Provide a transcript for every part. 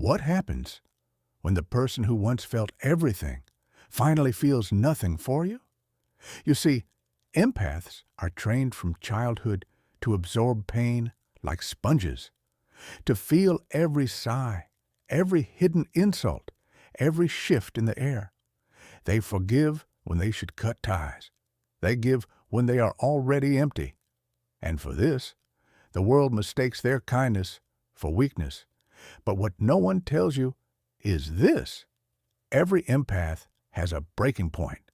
What happens when the person who once felt everything finally feels nothing for you? You see, empaths are trained from childhood to absorb pain like sponges, to feel every sigh, every hidden insult, every shift in the air. They forgive when they should cut ties. They give when they are already empty. And for this, the world mistakes their kindness for weakness. But what no one tells you is this: every empath has a breaking point.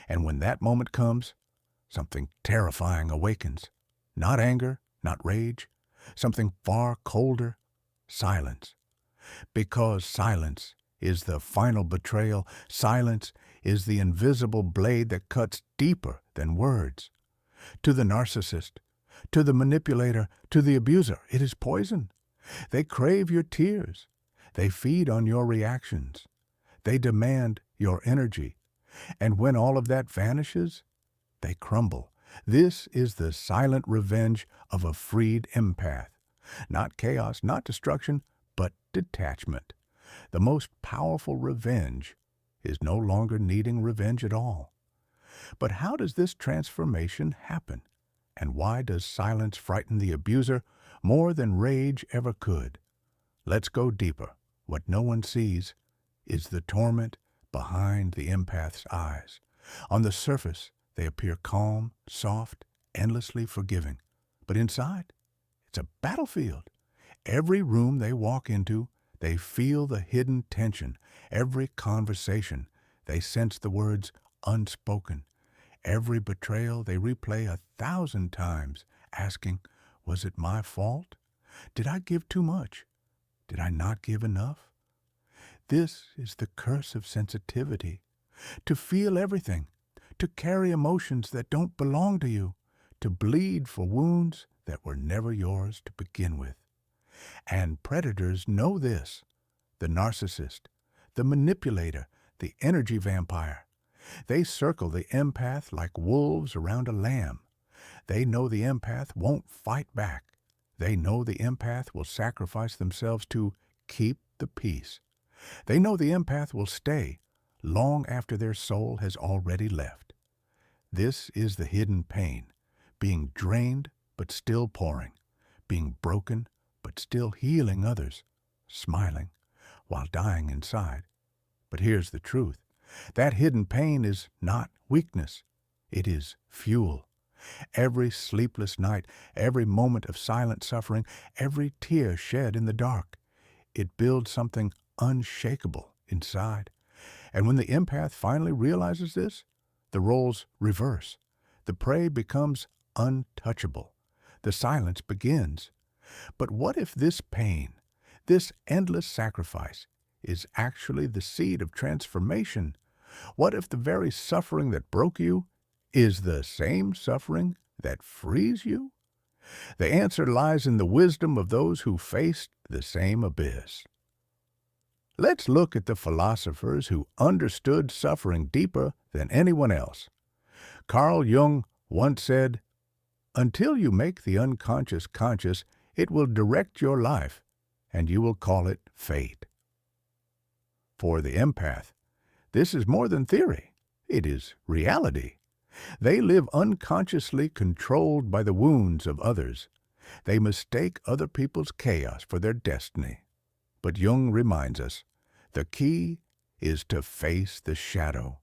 And when that moment comes, something terrifying awakens. Not anger, not rage, something far colder: silence. Because silence is the final betrayal. Silence is the invisible blade that cuts deeper than words. To the narcissist, to the manipulator, to the abuser, it is poison. They crave your tears. They feed on your reactions. They demand your energy. And when all of that vanishes, they crumble. This is the silent revenge of a freed empath. Not chaos, not destruction, but detachment. The most powerful revenge is no longer needing revenge at all. But how does this transformation happen? And why does silence frighten the abuser more than rage ever could? Let's go deeper. What no one sees is the torment behind the empath's eyes. On the surface, they appear calm, soft, endlessly forgiving. But inside, it's a battlefield. Every room they walk into, they feel the hidden tension. Every conversation, they sense the words unspoken. Every betrayal they replay 1,000 times, asking, was it my fault? Did I give too much? Did I not give enough? This is the curse of sensitivity. To feel everything, to carry emotions that don't belong to you, to bleed for wounds that were never yours to begin with. And predators know this: the narcissist, the manipulator, the energy vampire. They circle the empath like wolves around a lamb. They know the empath won't fight back. They know the empath will sacrifice themselves to keep the peace. They know the empath will stay long after their soul has already left. This is the hidden pain: being drained but still pouring, being broken but still healing others, smiling while dying inside. But here's the truth: that hidden pain is not weakness. It is fuel. Every sleepless night, every moment of silent suffering, every tear shed in the dark, it builds something unshakable inside. And when the empath finally realizes this, the roles reverse. The prey becomes untouchable. The silence begins. But what if this pain, this endless sacrifice, is actually the seed of transformation? What if the very suffering that broke you is the same suffering that frees you? The answer lies in the wisdom of those who faced the same abyss. Let's look at the philosophers who understood suffering deeper than anyone else. Carl Jung once said, "Until you make the unconscious conscious, it will direct your life, and you will call it fate." For the empath, this is more than theory. It is reality. They live unconsciously controlled by the wounds of others. They mistake other people's chaos for their destiny. But Jung reminds us, the key is to face the shadow.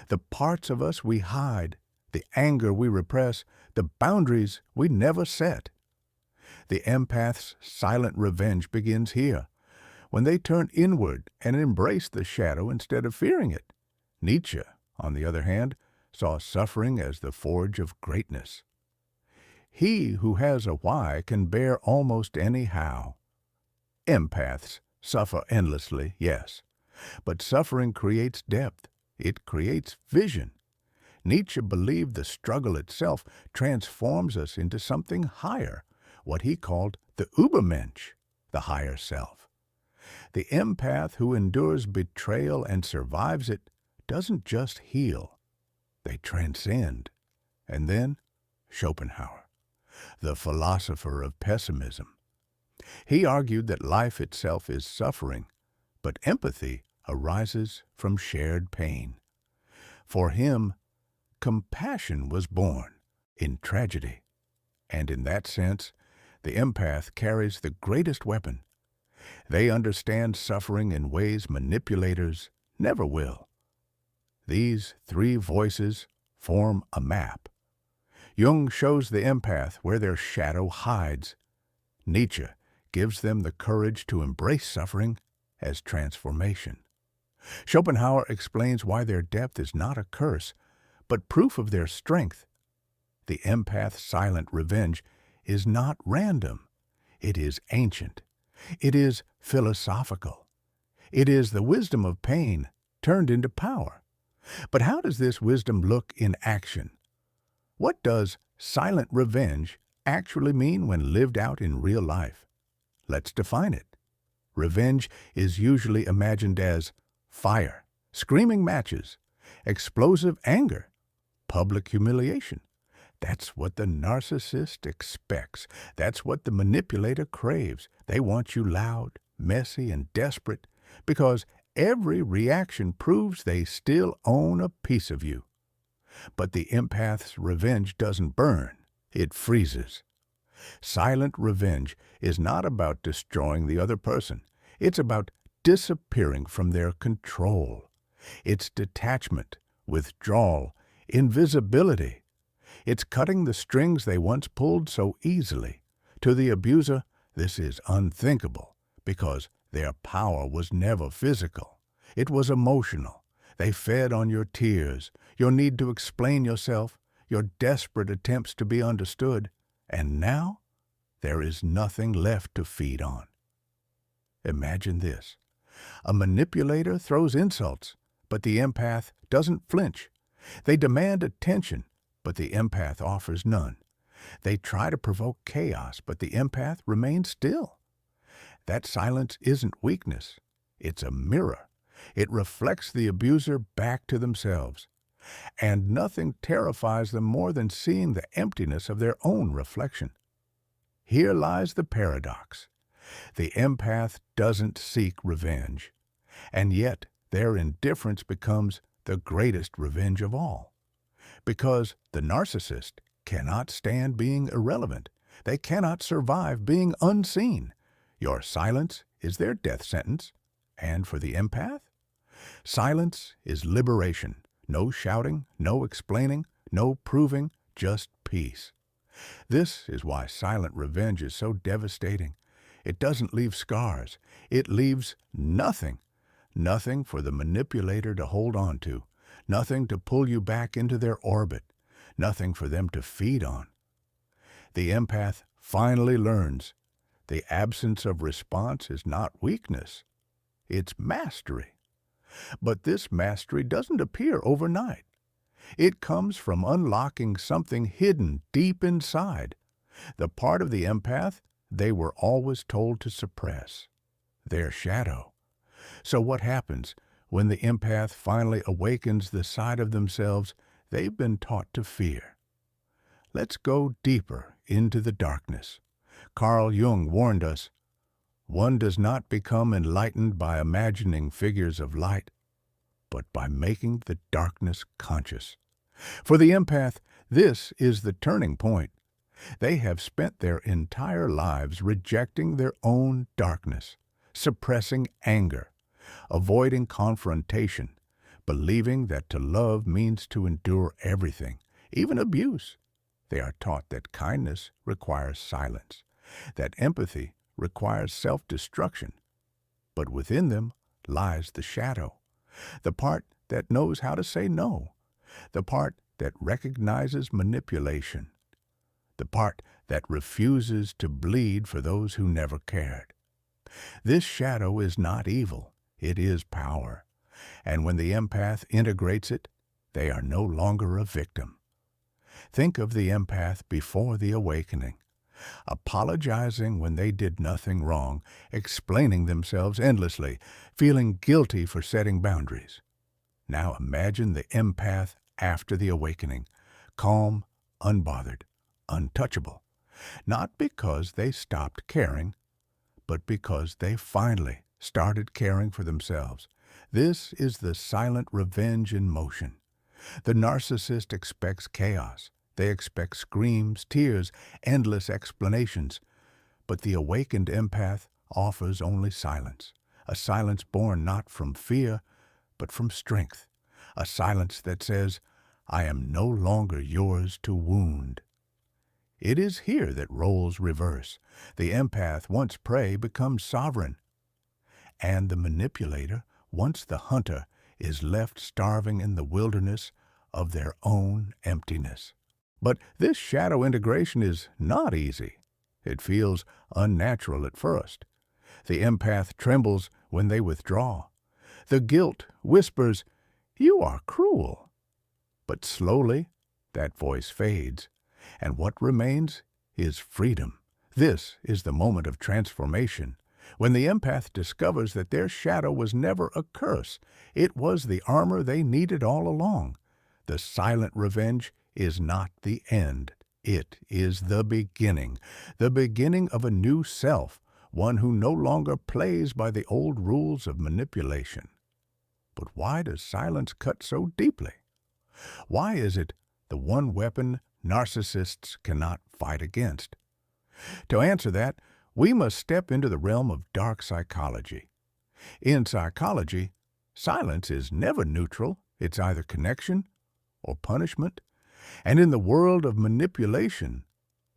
The parts of us we hide, the anger we repress, the boundaries we never set. The empath's silent revenge begins here, when they turn inward and embrace the shadow instead of fearing it. Nietzsche, on the other hand, saw suffering as the forge of greatness. He who has a why can bear almost any how. Empaths suffer endlessly, yes, but suffering creates depth. It creates vision. Nietzsche believed the struggle itself transforms us into something higher, what he called the Übermensch, the higher self. The empath who endures betrayal and survives it doesn't just heal, they transcend. And then Schopenhauer, the philosopher of pessimism. He argued that life itself is suffering, but empathy arises from shared pain. For him, compassion was born in tragedy, and in that sense, the empath carries the greatest weapon. They understand suffering in ways manipulators never will. These three voices form a map. Jung shows the empath where their shadow hides. Nietzsche gives them the courage to embrace suffering as transformation. Schopenhauer explains why their depth is not a curse, but proof of their strength. The empath's silent revenge is not random. It is ancient. It is philosophical. It is the wisdom of pain turned into power. But how does this wisdom look in action? What does silent revenge actually mean when lived out in real life? Let's define it. Revenge is usually imagined as fire, screaming matches, explosive anger, public humiliation. That's what the narcissist expects. That's what the manipulator craves. They want you loud, messy, and desperate because every reaction proves they still own a piece of you. But the empath's revenge doesn't burn. It freezes. Silent revenge is not about destroying the other person. It's about disappearing from their control. It's detachment, withdrawal, invisibility. It's cutting the strings they once pulled so easily. To the abuser, this is unthinkable because their power was never physical. It was emotional. They fed on your tears, your need to explain yourself, your desperate attempts to be understood, and now there is nothing left to feed on. Imagine this. A manipulator throws insults, but the empath doesn't flinch. They demand attention, but the empath offers none. They try to provoke chaos, but the empath remains still. That silence isn't weakness. It's a mirror. It reflects the abuser back to themselves. And nothing terrifies them more than seeing the emptiness of their own reflection. Here lies the paradox. The empath doesn't seek revenge, and yet their indifference becomes the greatest revenge of all. Because the narcissist cannot stand being irrelevant. They cannot survive being unseen. Your silence is their death sentence. And for the empath, silence is liberation. No shouting, no explaining, no proving, just peace. This is why silent revenge is so devastating. It doesn't leave scars. It leaves nothing. Nothing for the manipulator to hold on to. Nothing to pull you back into their orbit. Nothing for them to feed on. The empath finally learns the absence of response is not weakness. It's mastery. But this mastery doesn't appear overnight. It comes from unlocking something hidden deep inside, the part of the empath they were always told to suppress, their shadow. So what happens when the empath finally awakens the side of themselves they've been taught to fear? Let's go deeper into the darkness. Carl Jung warned us, one does not become enlightened by imagining figures of light, but by making the darkness conscious. For the empath, this is the turning point. They have spent their entire lives rejecting their own darkness, suppressing anger, avoiding confrontation, believing that to love means to endure everything, even abuse. They are taught that kindness requires silence, that empathy requires self-destruction. But within them lies the shadow, the part that knows how to say no, the part that recognizes manipulation, the part that refuses to bleed for those who never cared. This shadow is not evil, it is power. And when the empath integrates it, they are no longer a victim. Think of the empath before the awakening, apologizing when they did nothing wrong, explaining themselves endlessly, feeling guilty for setting boundaries. Now imagine the empath after the awakening, calm, unbothered, untouchable, not because they stopped caring, but because they finally started caring for themselves. This is the silent revenge in motion. The narcissist expects chaos. They expect screams, tears, endless explanations. But the awakened empath offers only silence, a silence born not from fear, but from strength, a silence that says, I am no longer yours to wound. It is here that roles reverse. The empath, once prey, becomes sovereign, and the manipulator, once the hunter, is left starving in the wilderness of their own emptiness. But this shadow integration is not easy. It feels unnatural at first. The empath trembles when they withdraw. The guilt whispers, "You are cruel." But slowly, that voice fades, and what remains is freedom. This is the moment of transformation, when the empath discovers that their shadow was never a curse. It was the armor they needed all along. The silent revenge is not the end. It is the beginning of a new self, one who no longer plays by the old rules of manipulation. But why does silence cut so deeply? Why is it the one weapon narcissists cannot fight against? To answer that, we must step into the realm of dark psychology. In psychology, silence is never neutral. It's either connection or punishment. And in the world of manipulation,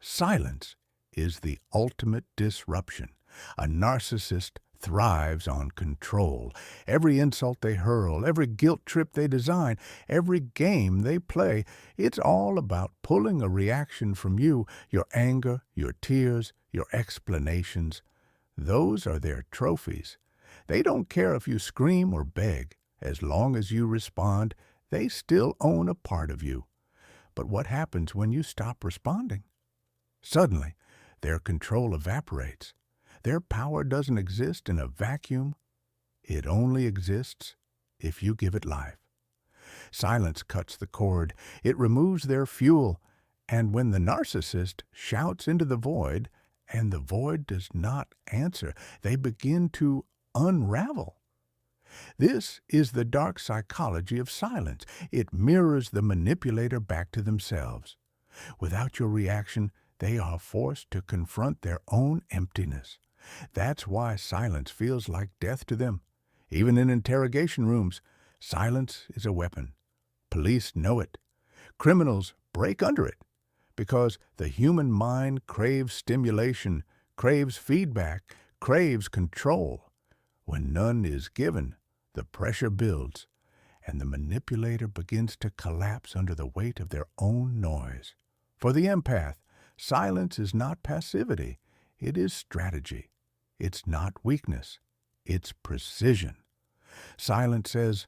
silence is the ultimate disruption. A narcissist thrives on control. Every insult they hurl, every guilt trip they design, every game they play, it's all about pulling a reaction from you, your anger, your tears, your explanations. Those are their trophies. They don't care if you scream or beg. As long as you respond, they still own a part of you. But what happens when you stop responding? Suddenly, their control evaporates. Their power doesn't exist in a vacuum. It only exists if you give it life. Silence cuts the cord. It removes their fuel. And when the narcissist shouts into the void, and the void does not answer, they begin to unravel. This is the dark psychology of silence. It mirrors the manipulator back to themselves. Without your reaction, they are forced to confront their own emptiness. That's why silence feels like death to them. Even in interrogation rooms, silence is a weapon. Police know it. Criminals break under it, because the human mind craves stimulation, craves feedback, craves control. When none is given, the pressure builds, and the manipulator begins to collapse under the weight of their own noise. For the empath, silence is not passivity. It is strategy. It's not weakness. It's precision. Silence says,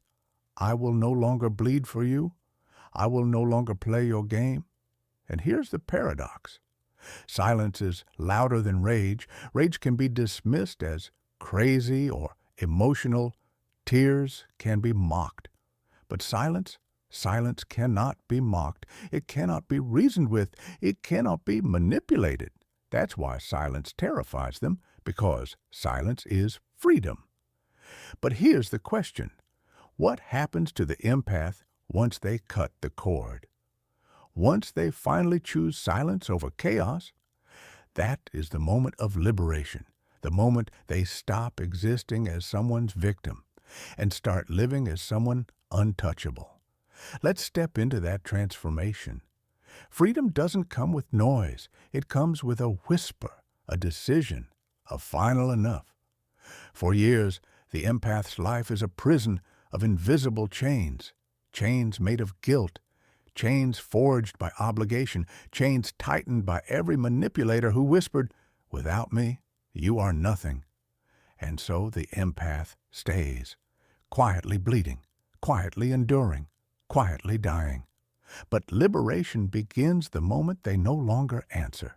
I will no longer bleed for you. I will no longer play your game. And here's the paradox. Silence is louder than rage. Rage can be dismissed as crazy or emotional. Tears can be mocked. But silence cannot be mocked. It cannot be reasoned with. It cannot be manipulated. That's why silence terrifies them, because silence is freedom. But here's the question. What happens to the empath once they cut the cord? Once they finally choose silence over chaos, that is the moment of liberation, the moment they stop existing as someone's victim and start living as someone untouchable. Let's step into that transformation. Freedom doesn't come with noise. It comes with a whisper, a decision, a final enough. For years, the empath's life is a prison of invisible chains, chains made of guilt, chains forged by obligation, chains tightened by every manipulator who whispered, "Without me, you are nothing." And so the empath stays, quietly bleeding, quietly enduring, quietly dying. But liberation begins the moment they no longer answer,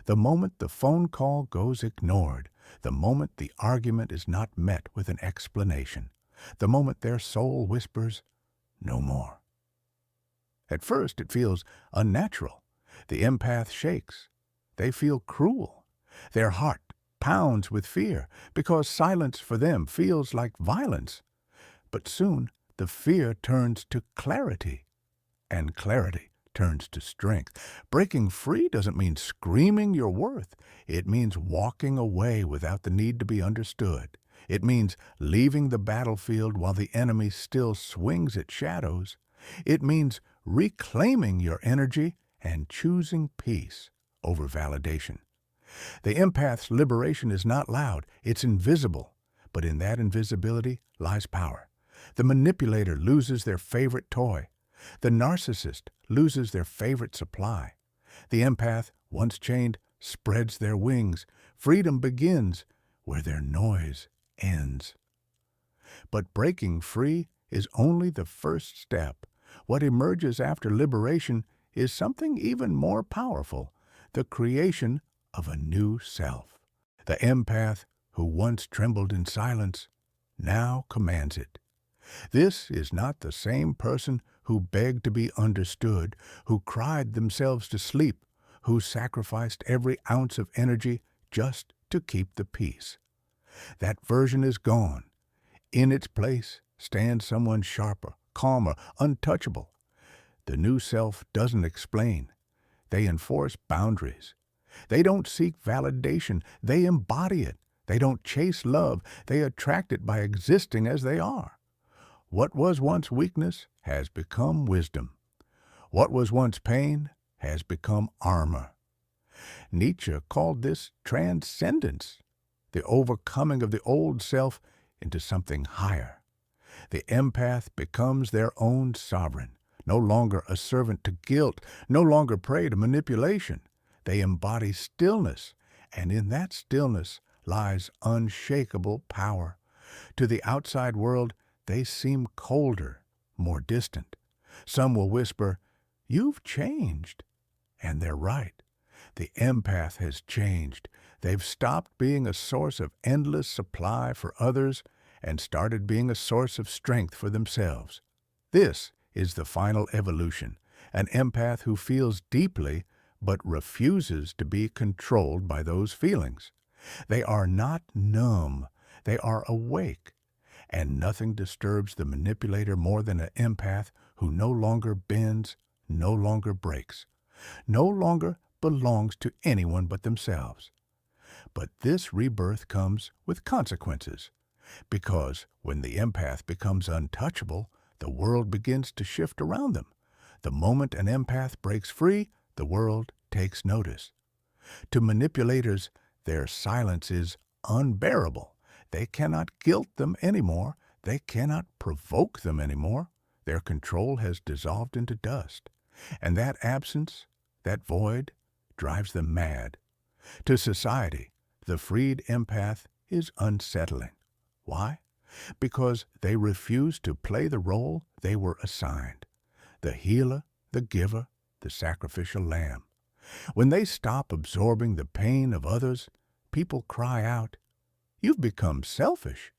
the moment the phone call goes ignored, the moment the argument is not met with an explanation, the moment their soul whispers, "No more." At first it feels unnatural. The empath shakes. They feel cruel. Their heart pounds with fear because silence for them feels like violence. But soon the fear turns to clarity, and clarity turns to strength. Breaking free doesn't mean screaming your worth. It means walking away without the need to be understood. It means leaving the battlefield while the enemy still swings its shadows. It means reclaiming your energy and choosing peace over validation. The empath's liberation is not loud, it's invisible, but in that invisibility lies power. The manipulator loses their favorite toy. The narcissist loses their favorite supply. The empath, once chained, spreads their wings. Freedom begins where their noise ends. But breaking free is only the first step. What emerges after liberation is something even more powerful, the creation of a new self. The empath, who once trembled in silence, now commands it. This is not the same person who begged to be understood, who cried themselves to sleep, who sacrificed every ounce of energy just to keep the peace. That version is gone. In its place stands someone sharper, calmer, untouchable. The new self doesn't explain. They enforce boundaries. They don't seek validation. They embody it. They don't chase love. They attract it by existing as they are. What was once weakness has become wisdom. What was once pain has become armor. Nietzsche called this transcendence, the overcoming of the old self into something higher. The empath becomes their own sovereign, no longer a servant to guilt, no longer prey to manipulation. They embody stillness, and in that stillness lies unshakable power. To the outside world, they seem colder, more distant. Some will whisper, "You've changed." And they're right. The empath has changed. They've stopped being a source of endless supply for others and started being a source of strength for themselves. This is the final evolution, an empath who feels deeply but refuses to be controlled by those feelings. They are not numb, they are awake. And nothing disturbs the manipulator more than an empath who no longer bends, no longer breaks, no longer belongs to anyone but themselves. But this rebirth comes with consequences, because when the empath becomes untouchable, the world begins to shift around them. The moment an empath breaks free, the world takes notice. To manipulators, their silence is unbearable. They cannot guilt them anymore. They cannot provoke them anymore. Their control has dissolved into dust. And that absence, that void, drives them mad. To society, the freed empath is unsettling. Why? Because they refuse to play the role they were assigned. The healer, the giver, the sacrificial lamb. When they stop absorbing the pain of others, people cry out, "You've become selfish."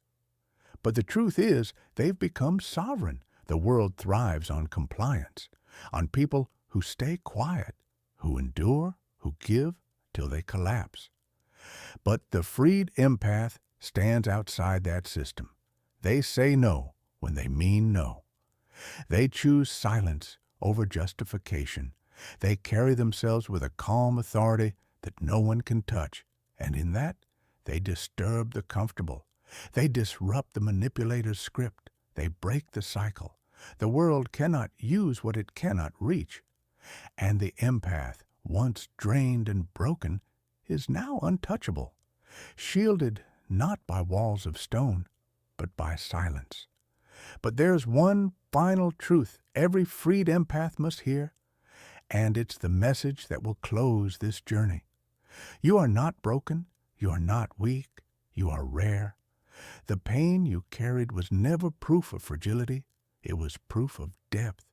But the truth is, they've become sovereign. The world thrives on compliance, on people who stay quiet, who endure, who give till they collapse. But the freed empath stands outside that system. They say no when they mean no. They choose silence over justification. They carry themselves with a calm authority that no one can touch, and in that, they disturb the comfortable. They disrupt the manipulator's script. They break the cycle. The world cannot use what it cannot reach. And the empath, once drained and broken, is now untouchable, shielded not by walls of stone, but by silence. But there's one final truth every freed empath must hear, and it's the message that will close this journey. You are not broken. You are not weak. You are rare. The pain you carried was never proof of fragility. It was proof of depth.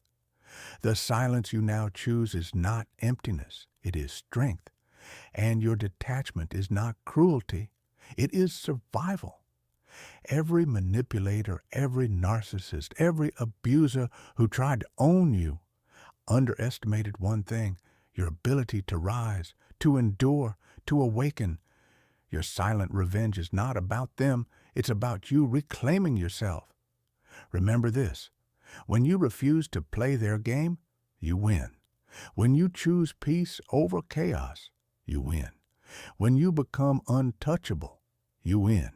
The silence you now choose is not emptiness. It is strength. And your detachment is not cruelty. It is survival. Every manipulator, every narcissist, every abuser who tried to own you underestimated one thing: your ability to rise, to endure, to awaken. Your silent revenge is not about them, it's about you reclaiming yourself. Remember this, when you refuse to play their game, you win. When you choose peace over chaos, you win. When you become untouchable, you win.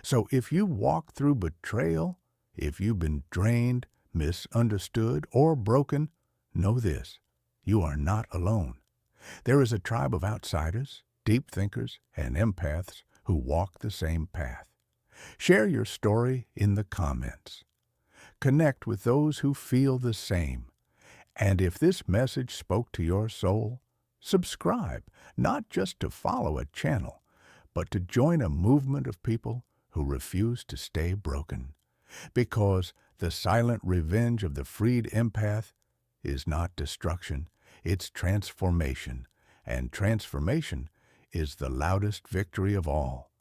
So if you walk through betrayal, if you've been drained, misunderstood, or broken, know this, you are not alone. There is a tribe of outsiders, deep thinkers, and empaths who walk the same path. Share your story in the comments. Connect with those who feel the same. And if this message spoke to your soul, subscribe, not just to follow a channel, but to join a movement of people who refuse to stay broken. Because the silent revenge of the freed empath is not destruction, it's transformation. And transformation is the loudest victory of all.